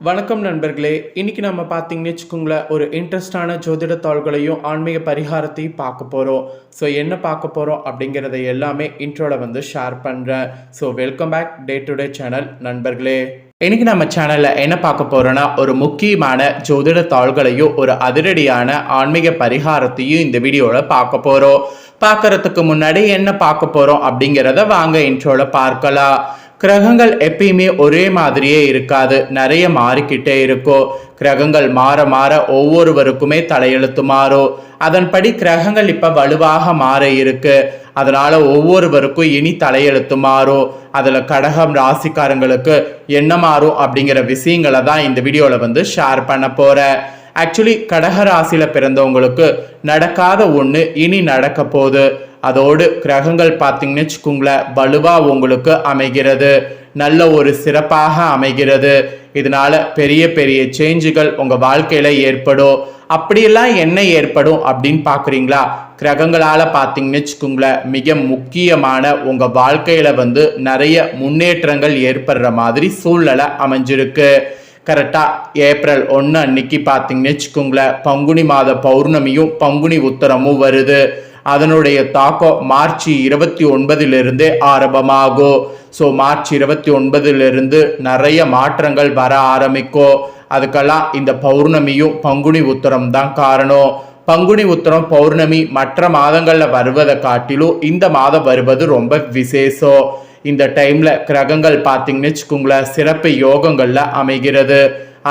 வணக்கம் நண்பர்களே. இன்னைக்கு நம்ம பார்த்தீங்கன்னு வச்சுக்கோங்களேன், ஒரு இன்ட்ரெஸ்டான ஜோதிட தாள்களையும் ஆன்மீக பரிகாரத்தையும் பார்க்க போகிறோம். ஸோ என்ன பார்க்க போகிறோம் அப்படிங்கிறத எல்லாமே இன்ட்ரோவில் ஷேர் பண்ணுறேன். So welcome back day to day channel நண்பர்களே. இன்னைக்கு நம்ம சேனலில் என்ன பார்க்க போகிறோன்னா, ஒரு முக்கியமான ஜோதிட தாள்களையும் ஒரு அதிரடியான ஆன்மீக பரிகாரத்தையும் இந்த வீடியோவில் பார்க்க போகிறோம். பார்க்கறதுக்கு முன்னாடி என்ன பார்க்க போகிறோம் அப்படிங்கிறத வாங்க இன்ட்ரோவில் பார்க்கலாம். கிரகங்கள் எப்பயுமே ஒரே மாதிரியே இருக்காது, நிறைய மாறிக்கிட்டே இருக்கும். கிரகங்கள் மாற மாற ஒவ்வொருவருக்குமே தலையெழுத்து மாறும். அதன்படி கிரகங்கள் இப்ப வலுவாக மாற இருக்கு. அதனால ஒவ்வொருவருக்கும் இனி தலையெழுத்து மாறும். அதுல கடகம் ராசிக்காரங்களுக்கு என்ன மாறும் அப்படிங்கிற விஷயங்களை தான் இந்த வீடியோல ஷேர் பண்ண போறேன். ஆக்சுவலி கடக ராசியில பிறந்தவங்களுக்கு நடக்காத ஒண்ணு இனி நடக்க போகுது. அதோடு கிரகங்கள் பார்த்தீங்கன்னு வச்சுக்கோங்களேன், வலுவாக உங்களுக்கு அமைகிறது, நல்ல ஒரு சிறப்பாக அமைகிறது. இதனால பெரிய பெரிய சேஞ்சுகள் உங்கள் வாழ்க்கையில் ஏற்படும். அப்படியெல்லாம் என்ன ஏற்படும் அப்படின்னு பார்க்குறீங்களா? கிரகங்களால் பார்த்தீங்கன்னு வச்சுக்கோங்களேன், மிக முக்கியமான உங்கள் வாழ்க்கையில் நிறைய முன்னேற்றங்கள் ஏற்படுற மாதிரி சூழ்நிலை அமைஞ்சிருக்கு. கரெக்டாக ஏப்ரல் 1 அன்னைக்கு பார்த்தீங்கன்னு வச்சுக்கோங்களேன், பங்குனி மாத பௌர்ணமியும் பங்குனி உத்தரமும் வருது. அதனுடைய தாக்கம் மார்ச் 29 ஆரம்பமாகும். ஸோ மார்ச் 29 நிறைய மாற்றங்கள் வர ஆரம்பிக்கும். அதுக்கெல்லாம் இந்த பௌர்ணமியும் பங்குனி உத்தரம் தான் காரணம். பங்குனி உத்தரம் பௌர்ணமி மற்ற மாதங்களில் வருவதை காட்டிலும் இந்த மாதம் வருவது ரொம்ப விசேஷம். இந்த டைம்ல கிரகங்கள் பார்த்தீங்கன்னு வச்சுக்கோங்களேன், சிறப்பு யோகங்கள்ல அமைகிறது.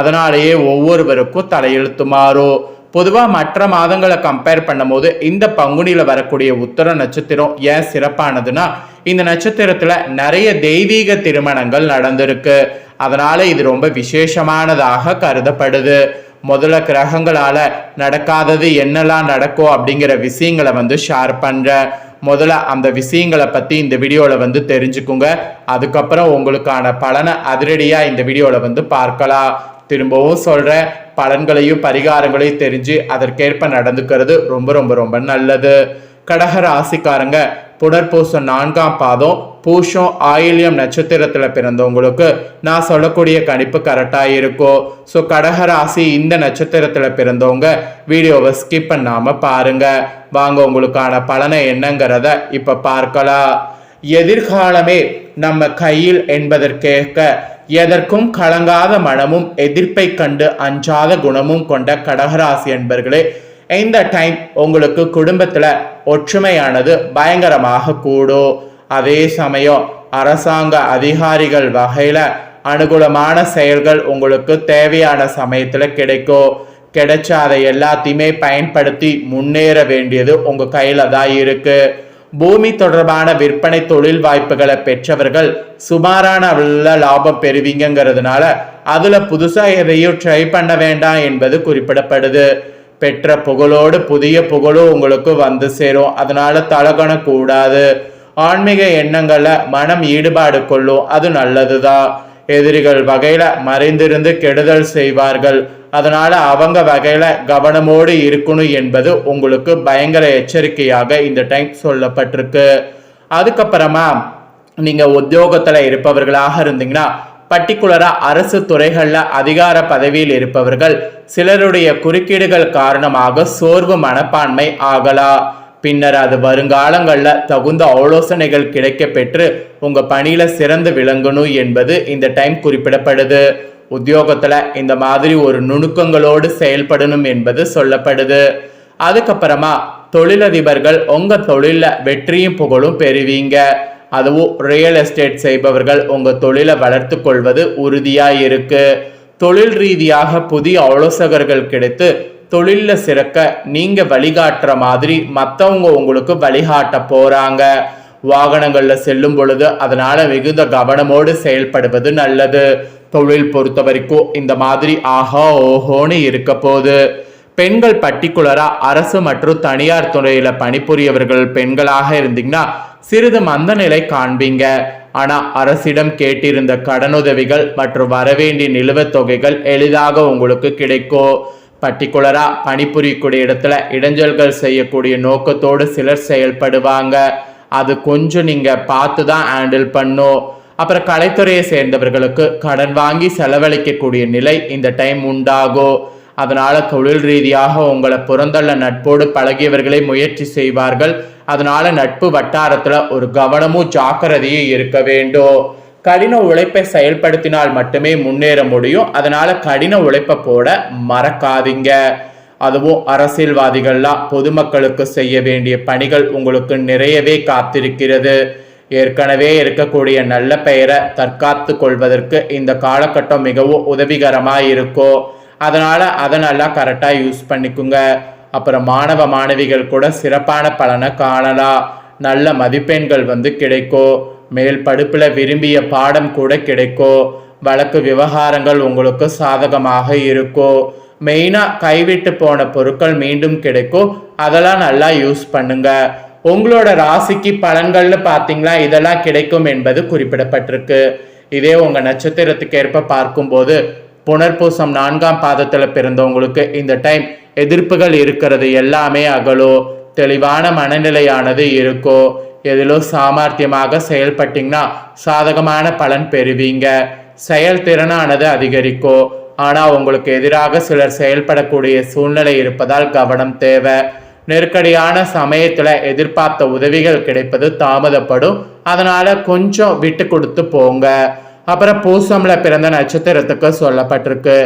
அதனாலேயே ஒவ்வொருவருக்கும் தலையெழுத்து மாறும். பொதுவாக மற்ற மாதங்களை கம்பேர் பண்ணும்போது இந்த பங்குனியில் வரக்கூடிய உத்தர நட்சத்திரம் ஏன் சிறப்பானதுன்னா, இந்த நட்சத்திரத்தில் நிறைய தெய்வீக திருமணங்கள் நடந்திருக்கு. அதனால இது ரொம்ப விசேஷமானதாக கருதப்படுது. முதல்ல கிரகங்களால நடக்காதது என்னெல்லாம் நடக்கும் அப்படிங்கிற விஷயங்களை ஷேர் பண்றேன். முதல்ல அந்த விஷயங்களை பத்தி இந்த வீடியோல தெரிஞ்சுக்குங்க. அதுக்கப்புறம் உங்களுக்கான பலனை அதிரடியா இந்த வீடியோல பார்க்கலாம். திரும்பவும் சொல்றேன், பலன்களையும் பரிகாரங்களையும் தெரிஞ்சு அதற்கேற்ப நடந்துக்கிறது ரொம்ப ரொம்ப ரொம்ப நல்லது. கடக ராசிக்காரங்க புனர்பூசம் 4ஆம் பாதம் பூஷம் ஆயில்யம் நட்சத்திரத்துல பிறந்தவங்களுக்கு நான் சொல்லக்கூடிய கணிப்பு கரெக்டா இருக்கும். ஸோ கடக ராசி இந்த நட்சத்திரத்துல பிறந்தவங்க வீடியோவை ஸ்கிப் பண்ணாம பாருங்க. வாங்க உங்களுக்கான பலனை என்னங்கிறத இப்ப பார்க்கலாம். எதிர்காலமே நம்ம கையில் என்பதற்கேற்க எதற்கும் கலங்காத மனமும் எதிர்ப்பை கண்டு அஞ்சாத குணமும் கொண்ட கடகராசி என்பர்களே, இந்த டைம் உங்களுக்கு குடும்பத்துல ஒற்றுமையானது பயங்கரமாக கூடும். அதே சமயம் அரசாங்க அதிகாரிகள் வகையில அனுகூலமான செயல்கள் உங்களுக்கு தேவையான சமயத்துல கிடைக்கும். கிடைச்ச அதை எல்லாத்தையுமே பயன்படுத்தி முன்னேற வேண்டியது உங்க கையில தான் இருக்கு. பூமி தொடர்பான விற்பனை தொழில் வாய்ப்புகளை பெற்றவர்கள் சுமாரான லாபம் பெறுவீங்கிறதுனால அதுல புதுசா எதையும் ட்ரை பண்ண வேண்டாம் என்பது குறிப்பிடப்படுது. பெற்ற புகழோடு புதிய புகழும் உங்களுக்கு சேரும். அதனால தலகண கூடாது. ஆன்மீக எண்ணங்கள்ல மனம் ஈடுபாடு கொள்ளும், அது நல்லதுதான். எதிரிகள் வகையில மறைந்திருந்து கெடுதல் செய்வார்கள். அதனால அவங்க வகையில கவனமோடு இருக்கணும் என்பது உங்களுக்கு பயங்கர எச்சரிக்கையாக இந்த டைம் சொல்லப்பட்டிருக்கு. அதுக்கப்புறமா நீங்க உத்தியோகத்துல இருப்பவர்களாக இருந்தீங்கன்னா, பர்டிகுலரா அரசு துறைகள்ல அதிகார பதவியில் இருப்பவர்கள் சிலருடைய குறுக்கீடுகள் காரணமாக சோர்வு மனப்பான்மை ஆகலாம். பின்னர் அது வருங்காலங்கள்ல தகுந்த ஆலோசனைகள் கிடைக்க பெற்று உங்க பணியில சிறந்து விளங்கணும் என்பது இந்த டைம் குறிப்பிடப்படுது. உத்தியோகத்துல இந்த மாதிரி ஒரு நுணுக்கங்களோடு செயல்படணும் என்பது சொல்லப்படுது. அதுக்கப்புறமா தொழிலதிபர்கள் உங்க தொழில வெற்றியும் புகழும் பெறுவீங்க. அதுவும் ரியல் எஸ்டேட் செய்பவர்கள் உங்க தொழிலை வளர்த்து கொள்வது உறுதியா இருக்கு. தொழில் ரீதியாக புதிய ஆலோசகர்கள் கிடைத்து தொழில சிறக்க நீங்க வழிகாட்டுற மாதிரி மற்றவங்க உங்களுக்கு வழிகாட்ட போறாங்க. வாகனங்கள்ல செல்லும் பொழுது அதனால மிகுந்த கவனமோடு செயல்படுவது நல்லது. தொழில் பொறுத்த வரைக்கும் இந்த மாதிரி ஆஹா ஓஹோன்னு இருக்க போகுது. பெண்கள் பர்டிகுலரா அரசு மற்றும் தனியார் துறையில பணிபுரியவர்கள் பெண்களாக இருந்தீங்கன்னா சிறிது மந்த நிலை காண்பீங்க. ஆனா அரசிடம் கேட்டிருந்த கடனுதவிகள் மற்றும் வரவேண்டிய நிலுவைத் தொகைகள் எளிதாக உங்களுக்கு கிடைக்கும். பர்டிகுலரா பணிபுரியக்கூடிய இடத்துல இடைஞ்சல்கள் செய்யக்கூடிய நோக்கத்தோடு சிலர் செயல்படுவாங்க. அது கொஞ்சம் நீங்க பார்த்து தான் ஹேண்டில் பண்ணும். அப்புறம் கலைத்துறையை சேர்ந்தவர்களுக்கு கடன் வாங்கி செலவழிக்கக்கூடிய நிலை இந்த டைம் உண்டாகும். அதனால தொழில் ரீதியாக உங்களை புறந்தள்ள நட்போடு பழகியவர்களை முயற்சி செய்வார்கள். அதனால நட்பு வட்டாரத்துல ஒரு கவனமும் ஜாக்கிரதையும் இருக்க வேண்டும். கடின உழைப்பை செயல்படுத்தினால் மட்டுமே முன்னேற முடியும். அதனால கடின உழைப்பை போட மறக்காதீங்க. அதுவும் அரசியல்வாதிகள்லாம் பொதுமக்களுக்கு செய்ய வேண்டிய பணிகள் உங்களுக்கு நிறையவே காத்திருக்கிறது. ஏற்கனவே இருக்கக்கூடிய நல்ல பெயரை தற்காத்து கொள்வதற்கு இந்த காலகட்டம் மிகவும் உதவிகரமாக இருக்கும். அதனால அதை நல்லா கரெக்டாக யூஸ் பண்ணிக்குங்க. அப்புறம் மாணவ மாணவிகள் கூட சிறப்பான பலனை காணலாம். நல்ல மதிப்பெண்கள் கிடைக்கும். மேல் படிப்புல விரும்பிய பாடம் கூட கிடைக்கும். வழக்கு விவகாரங்கள் உங்களுக்கு சாதகமாக இருக்கும். மெயினா கைவிட்டு போன பொருட்கள் மீண்டும் கிடைக்கும். அதெல்லாம் நல்லா யூஸ் பண்ணுங்க. உங்களோட ராசிக்கு பலன்கள்னு பார்த்தீங்களா, இதெல்லாம் கிடைக்கும் என்பது குறிப்பிடப்பட்டிருக்கு. இதே உங்க நட்சத்திரத்துக்கு ஏற்ப பார்க்கும்போது புனர்பூசம் 4ஆம் பாதத்துல பிறந்தவங்களுக்கு இந்த டைம் எதிர்ப்புகள் இருக்கிறது எல்லாமே அகலும். தெளிவான மனநிலையானது இருக்கும். எதிலோ சாமர்த்தியமாக செயல்பட்டீங்கன்னா சாதகமான பலன் பெறுவீங்க. செயல்திறனானது அதிகரிக்கும். ஆனா உங்களுக்கு எதிராக சிலர் செயல்படக்கூடிய சூழ்நிலை இருப்பதால் கவனம் தேவை. நெருக்கடியான சமயத்துல எதிர்பார்த்த உதவிகள் கிடைப்பது தாமதப்படும். அதனால கொஞ்சம் விட்டு கொடுத்து போங்க. அப்புறம் பூசம்ல பிறந்த நட்சத்திரத்துக்கு சொல்லப்பட்டிருக்கு,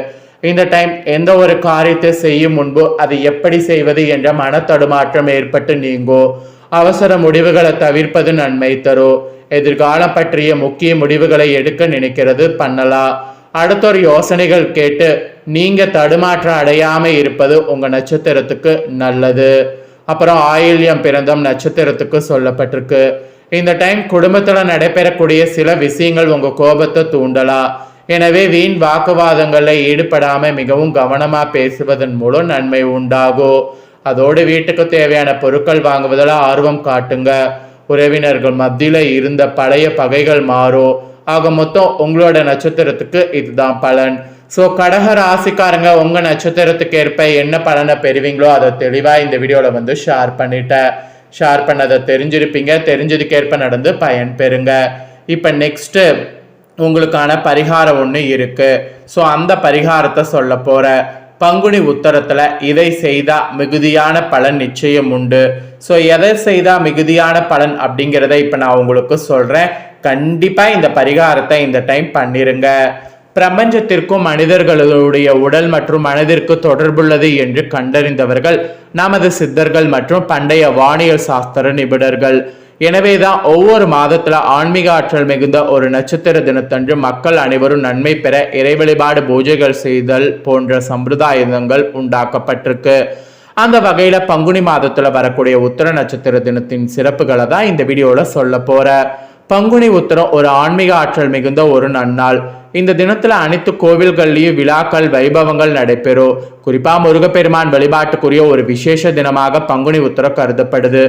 இந்த டைம் எந்த ஒரு காரியத்தை செய்யும் முன்பு அது எப்படி செய்வது என்ற மன தடுமாற்றம் ஏற்பட்டு நீங்கும். அவசர முடிவுகளை தவிர்ப்பது நன்மை தரும். எதிர்காலம் பற்றிய முக்கிய முடிவுகளை எடுக்க நினைக்கிறது பண்ணலாம். அடுத்தொரு யோசனைகள் கேட்டு நீங்க தடுமாற்றம் அடையாம இருப்பது உங்க நட்சத்திரத்துக்கு நல்லது. அப்புறம் ஆயில்யம் பிறந்தம் நட்சத்திரத்துக்கு சொல்லப்பட்டிருக்கு, இந்த டைம் குடும்பத்துல நடைபெறக்கூடிய சில விஷயங்கள் உங்க கோபத்தை தூண்டலாம். எனவே வீண் வாக்குவாதங்கள்ல ஈடுபடாம மிகவும் கவனமா பேசுவதன் மூலம் நன்மை உண்டாகும். அதோடு வீட்டுக்கு தேவையான பொருட்கள் வாங்குவதில் ஆர்வம் காட்டுங்க. உறவினர்கள் மத்தியில இருந்த பழைய பகைகள் மாறும். ஆக மொத்தம் உங்களோட நட்சத்திரத்துக்கு இதுதான் பலன். ஸோ கடக ராசிக்காரங்க உங்க நட்சத்திரத்துக்கு ஏற்ப என்ன பலனை பெறுவீங்களோ அதை தெளிவா இந்த வீடியோல ஷேர் பண்ணிட்டேன். ஷேர் பண்ணதை தெரிஞ்சிருப்பீங்க. தெரிஞ்சதுக்கேற்ப நடந்து பயன் பெறுங்க. இப்போ நெக்ஸ்ட் உங்களுக்கான பரிகாரம் ஒன்று இருக்கு. ஸோ அந்த பரிகாரத்தை சொல்ல போற. பங்குனி உத்தரத்துல இதை செய்தா மிகுதியான பலன் நிச்சயம் உண்டு. ஸோ எதை செய்தா மிகுதியான பலன் அப்படிங்கிறத இப்போ நான் உங்களுக்கு சொல்றேன். கண்டிப்பா இந்த பரிகாரத்தை இந்த டைம் பண்ணிருங்க. பிரபஞ்சத்திற்கும் மனிதர்களுடைய உடல் மற்றும் மனதிற்கு தொடர்புள்ளது என்று கண்டறிந்தவர்கள் நமது சித்தர்கள் மற்றும் பண்டைய வானியல் சாஸ்திர நிபுணர்கள். எனவேதான் ஒவ்வொரு மாதத்துல ஆன்மீக ஆற்றல் மிகுந்த ஒரு நட்சத்திர தினத்தன்று மக்கள் அனைவரும் நன்மை பெற இறை வழிபாடு பூஜைகள் செய்தல் போன்ற சம்பிரதாயங்கள் உண்டாக்கப்பட்டிருக்கு. அந்த வகையில பங்குனி மாதத்துல வரக்கூடிய உத்தர நட்சத்திர தினத்தின் சிறப்புகளை தான் இந்த வீடியோல சொல்ல போற. பங்குனி உத்தரம் ஒரு ஆன்மீக ஆற்றல் மிகுந்த ஒரு நன்னாள். இந்த தினத்துல அனைத்து கோவில்கள்லயும் விழாக்கள் வைபவங்கள் நடைபெறும். குறிப்பா முருகப்பெருமான் வழிபாட்டுக்குரிய ஒரு விசேஷ தினமாக பங்குனி உத்தரம் கருதப்படுது.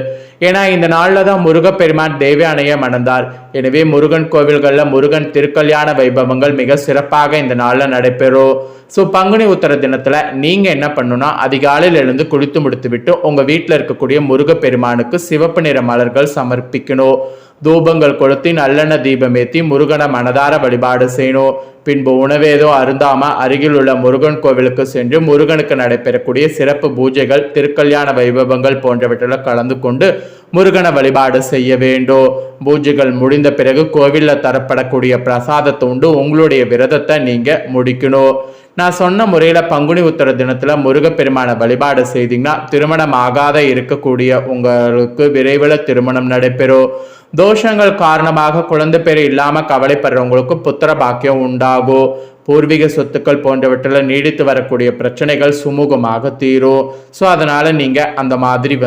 ஏன்னா இந்த நாள்ல தான் முருகப்பெருமான் தேவயானையை மணந்தார். எனவே முருகன் கோவில்கள்ல முருகன் திருக்கல்யாண வைபவங்கள் மிக சிறப்பாக இந்த நாள்ல நடைபெறும். ஸோ பங்குனி உத்தர தினத்துல நீங்க என்ன பண்ணணும்னா, அதிகாலையில் எழுந்து குளித்து முடித்து விட்டு உங்க வீட்டில் இருக்கக்கூடிய முருகப்பெருமானுக்கு சிவப்பு நிற மலர்கள் சமர்ப்பிக்கணும். தூபங்கள் கொளுத்தி நல்லெண்ணெய் தீபம் ஏற்றி முருகனை மனதார வழிபாடு செய்யணும். பின்பு உணவேதோ அருந்தாம அருகில் உள்ள முருகன் கோவிலுக்கு சென்று முருகனுக்கு நடைபெறக்கூடிய சிறப்பு பூஜைகள் திருக்கல்யாண வைபவங்கள் போன்றவற்றில் கலந்து கொண்டு முருகனை வழிபாடு செய்ய வேண்டும். பூஜைகள் முடிந்த பிறகு கோவிலில் தரப்படக்கூடிய பிரசாதத்தை உண்டு உங்களுடைய விரதத்தை நீங்க முடிக்கணும். நான் சொன்ன முறையில பங்குனி உத்தர தினத்துல முருகப்பெருமான வழிபாடு செய்தீங்கன்னா திருமணம் ஆகாத இருக்கக்கூடிய உங்களுக்கு விரைவில் திருமணம் நடைபெறும். தோஷங்கள் காரணமாக குழந்தை பேர் இல்லாம கவலைப்படுறவங்களுக்கு புத்திர பாக்கியம் உண்டாகும். பூர்வீக சொத்துக்கள் போன்றவற்றில் நீடித்து வரக்கூடிய பிரச்சனைகள் சுமூகமாக தீரும். ஸோ அதனால நீங்க அந்த மாதிரி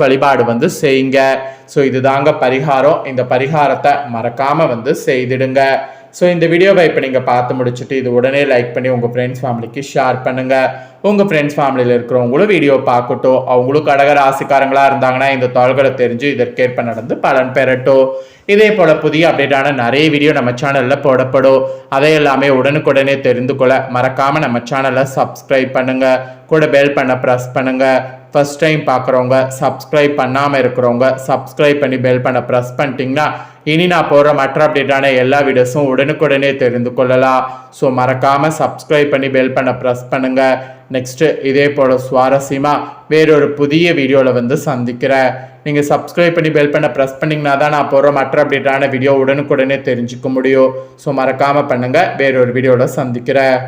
வழிபாடு செய்யுங்க. ஸோ இதுதாங்க பரிகாரம். இந்த பரிகாரத்தை மறக்காம செய்திடுங்க. ஸோ இந்த வீடியோவை இப்போ நீங்கள் பார்த்து முடிச்சுட்டு இது உடனே லைக் பண்ணி உங்கள் ஃப்ரெண்ட்ஸ் ஃபேமிலிக்கு ஷேர் பண்ணுங்கள். உங்கள் ஃப்ரெண்ட்ஸ் ஃபேமிலியில் இருக்கிறவங்களும் வீடியோ பார்க்கட்டும். அவங்களும் கடக ராசிக்காரங்களாக இருந்தாங்கன்னா இந்த தாள்களை தெரிஞ்சு இதற்கேற்ப நடந்து பலன் பெறட்டும். இதே போல் புதிய அப்டேட்டான நிறைய வீடியோ நம்ம சேனலில் போடப்படும். அதை எல்லாமே உடனுக்குடனே தெரிந்து கொள்ள மறக்காமல் நம்ம சேனலை சப்ஸ்கிரைப் பண்ணுங்கள். கூட பெல் பண்ண ப்ரெஸ் பண்ணுங்கள். ஃபர்ஸ்ட் டைம் பார்க்குறவங்க, சப்ஸ்கிரைப் பண்ணாமல் இருக்கிறவங்க சப்ஸ்கிரைப் பண்ணி பெல் பண்ண ப்ரெஸ் பண்ணிட்டீங்கன்னா இனி நான் போகிற மற்ற அப்டேட்டான எல்லா வீடியோஸும் உடனுக்குடனே தெரிந்து கொள்ளலாம். ஸோ மறக்காமல் சப்ஸ்கிரைப் பண்ணி பெல் பண்ண ப்ரெஸ் பண்ணுங்கள். நெக்ஸ்ட்டு இதே போல் சுவாரஸ்யமாக வேறொரு புதிய வீடியோவில் சந்திக்கிறேன். நீங்கள் சப்ஸ்கிரைப் பண்ணி பெல் பண்ண ப்ரெஸ் பண்ணிங்கன்னா தான் நான் போகிற மற்ற அப்டேட்டான வீடியோ உடனுக்குடனே தெரிஞ்சுக்க முடியும். ஸோ மறக்காமல் பண்ணுங்கள். வேறொரு வீடியோவில் சந்திக்கிறேன்.